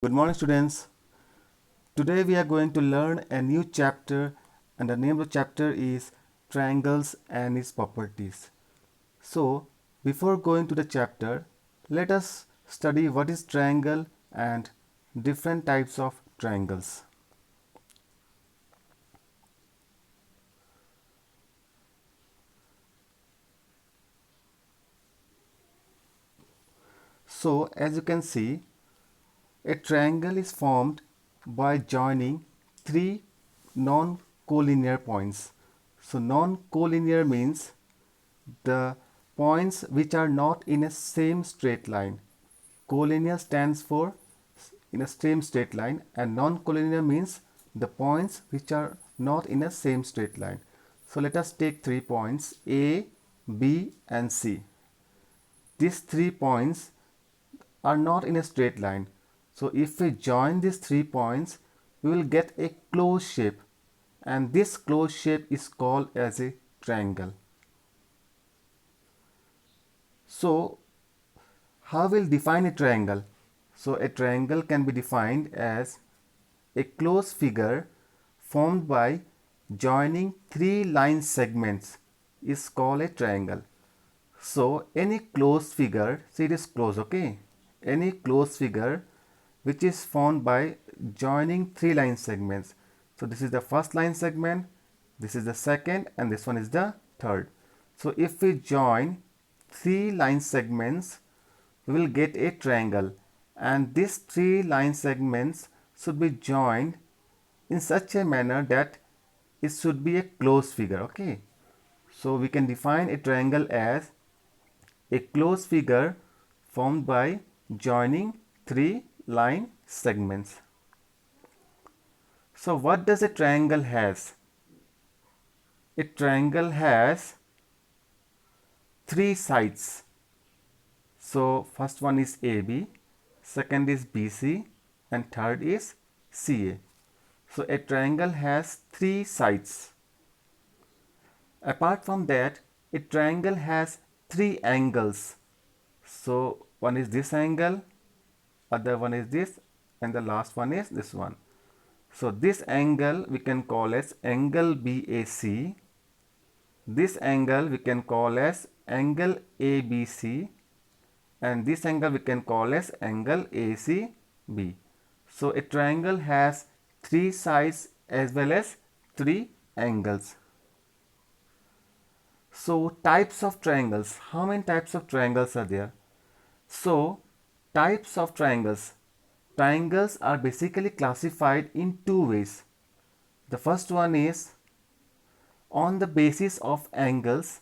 Good morning, students. Today we are going to learn a new chapter, and the name of the chapter is Triangles and its Properties. So, before going to the chapter, let us study what is triangle and different types of triangles. So, as you can see, a triangle is formed by joining three non-collinear points. So, non-collinear means the points which are not in a same straight line. Collinear stands for in a same straight line, and non-collinear means the points which are not in a same straight line. So let us take 3 points A, B and C. These 3 points are not in a straight line. So if we join these 3 points, we will get a closed shape, and this closed shape is called as a triangle. So how will define a triangle? So a triangle can be defined as a closed figure formed by joining three line segments is called a triangle. So any closed figure, see it is closed, okay? Any closed figure which is formed by joining three line segments. So this is the first line segment, this is the second, and this one is the third. So if we join three line segments, we will get a triangle, and these three line segments should be joined in such a manner that it should be a closed figure. Okay, so we can define a triangle as a closed figure formed by joining three line segments. So what does a triangle has? A triangle has three sides. So first one is AB, second is BC, and third is CA. So a triangle has three sides. Apart from that, a triangle has three angles. So one is this angle, other one is this, and the last one is this one. So this angle we can call as angle BAC. This angle we can call as angle ABC, and this angle we can call as angle ACB. So a triangle has three sides as well as three angles. So types of triangles. How many types of triangles are there? So types of triangles. Triangles are basically classified in two ways. The first one is on the basis of angles,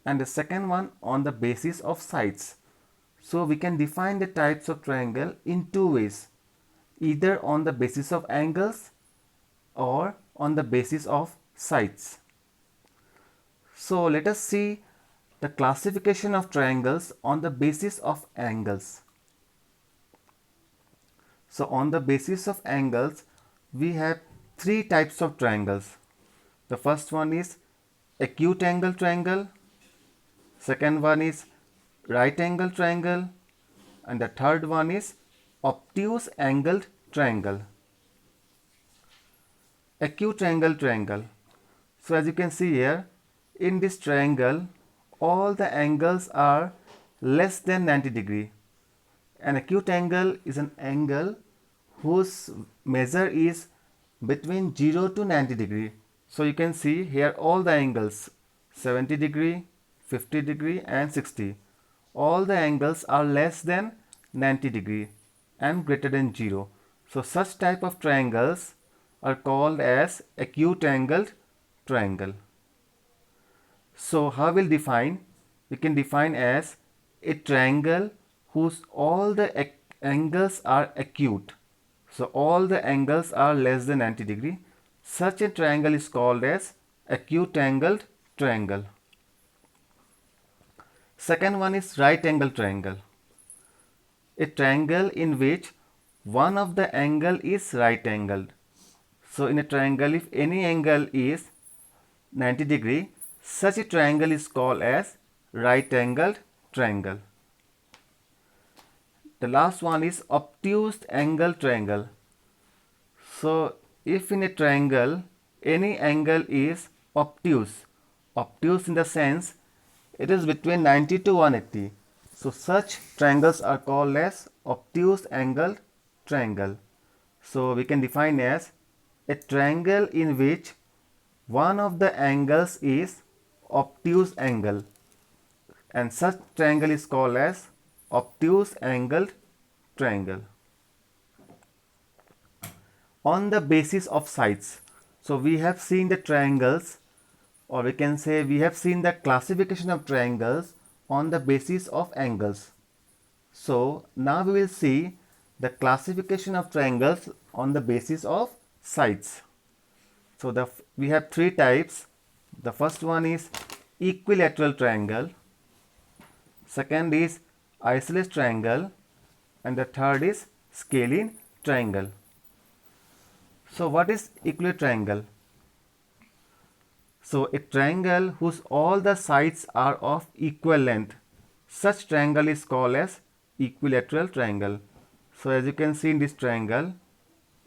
and the second one on the basis of sides. So we can define the types of triangle in two ways, either on the basis of angles or on the basis of sides. So let us see the classification of triangles on the basis of angles. So on the basis of angles, we have three types of triangles. The first one is acute angle triangle, second one is right angle triangle, and the third one is obtuse angled triangle. Acute angle triangle. So as you can see here, in this triangle, all the angles are less than 90 degree. An acute angle is an angle whose measure is between 0 to 90 degree. So you can see here all the angles 70 degree, 50 degree and 60. All the angles are less than 90 degree and greater than 0. So such type of triangles are called as acute angled triangle. So how we'll define? We can define as a triangle whose all the angles are acute. So all the angles are less than 90 degree. Such a triangle is called as acute angled triangle. Second one is right angle triangle. A triangle in which one of the angle is right angled. So in a triangle, if any angle is 90 degree, such a triangle is called as right angled triangle. The last one is obtuse angle triangle. So if in a triangle any angle is obtuse in the sense it is between 90 to 180. So such triangles are called as obtuse angle triangle. So we can define as a triangle in which one of the angles is obtuse angle, and such triangle is called as obtuse angled triangle. On the basis of sides, so we have seen the triangles, or we can say we have seen the classification of triangles on the basis of angles. So now we will see the classification of triangles on the basis of sides. So we have three types. The first one is equilateral triangle, second is isosceles triangle, and the third is scalene triangle. So what is equilateral triangle? So a triangle whose all the sides are of equal length, such triangle is called as equilateral triangle. So as you can see in this triangle,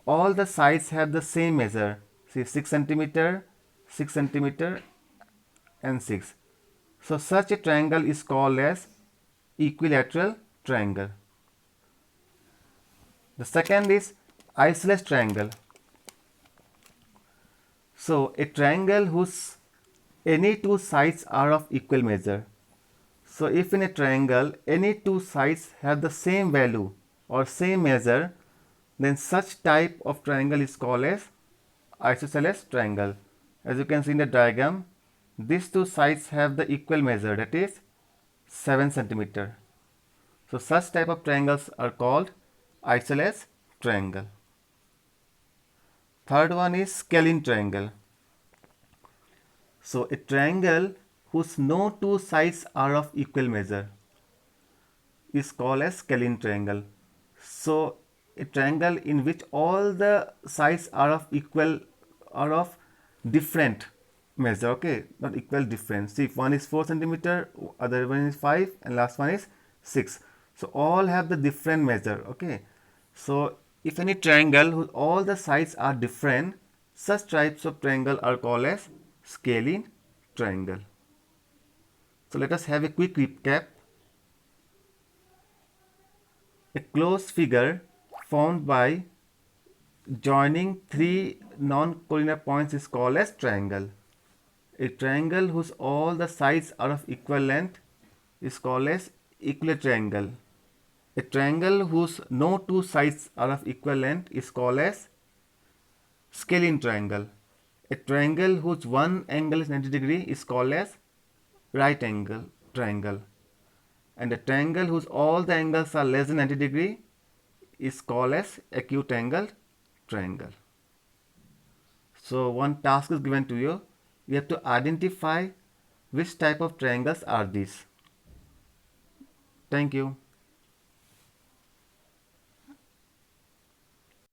all the sides have the same measure. See, 6 centimeter, 6 centimeter, and 6. So such a triangle is called as equilateral triangle. The second is isosceles triangle. So a triangle whose any two sides are of equal measure. So if in a triangle any two sides have the same value or same measure, then such type of triangle is called as isosceles triangle. As you can see in the diagram, these two sides have the equal measure, that is 7 centimeter. So such type of triangles are called isosceles triangle. Third one is scalene triangle. So a triangle whose no two sides are of equal measure is called as scalene triangle. So a triangle in which all the sides are of equal, are of different measure, okay, not equal, different. See, if one is 4 centimeter, other one is 5, and last one is 6. So all have the different measure, okay. So if any triangle whose all the sides are different, such types of triangle are called as scalene triangle. So let us have a quick recap. A closed figure formed by joining three non-collinear points is called as triangle. A triangle whose all the sides are of equal length is called as equilateral triangle. A triangle whose no two sides are of equal length is called as scalene triangle. A triangle whose one angle is 90 degree is called as right angle triangle. And a triangle whose all the angles are less than 90 degree is called as acute angle triangle. So one task is given to you. You have to identify which type of triangles are these. Thank you.